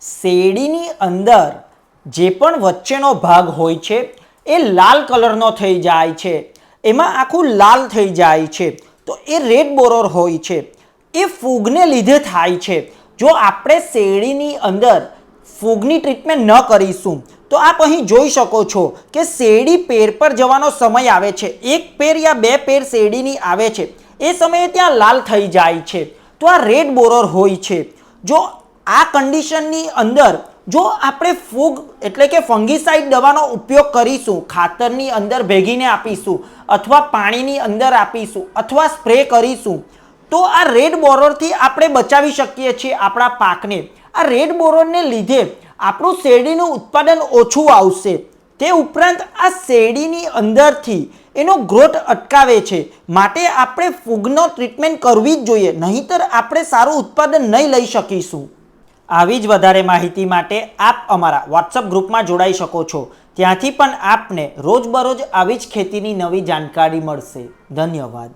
શેરડીની અંદર જે પણ વચ્ચેનો ભાગ હોય છે એ લાલ કલરનો થઈ જાય છે, એમાં આખું લાલ થઈ જાય છે, તો એ રેડ બોરર હોય છે. એ ફૂગને લીધે થાય છે. જો આપણે શેરડીની અંદર ફૂગની ટ્રીટમેન્ટ ન કરીશું તો આપ અહીં જોઈ શકો છો કે શેરડી પેર પર જવાનો સમય આવે છે, એક પેર યા બે પેર શેરડીની આવે છે, એ સમયે ત્યાં લાલ થઈ જાય છે, તો આ રેડ બોરર હોય છે. જો આ કન્ડિશનની અંદર જો આપણે ફૂગ એટલે કે ફંગીસાઇડ દવાનો ઉપયોગ કરીશું, ખાતરની અંદર ભેગીને આપીશું અથવા પાણીની અંદર આપીશું અથવા સ્પ્રે કરીશું, તો આ રેડ બોરરથી આપણે બચાવી શકીએ છીએ આપણા પાકને. આ રેડ બોરરને લીધે આપણું શેરડીનું ઉત્પાદન ઓછું આવશે. તે ઉપરાંત આ શેરડીની અંદરથી એનો ગ્રોથ અટકાવે છે, માટે આપણે ફૂગનો ટ્રીટમેન્ટ કરવી જ જોઈએ, નહીંતર આપણે સારું ઉત્પાદન નહીં લઈ શકીશું. આવી જ વધારે માહિતી માટે આપ અમારા વોટ્સઅપ ગ્રુપમાં જોડાઈ શકો છો. ત્યાંથી પણ આપને રોજબરોજ આવી જ ખેતીની નવી જાણકારી મળશે. ધન્યવાદ.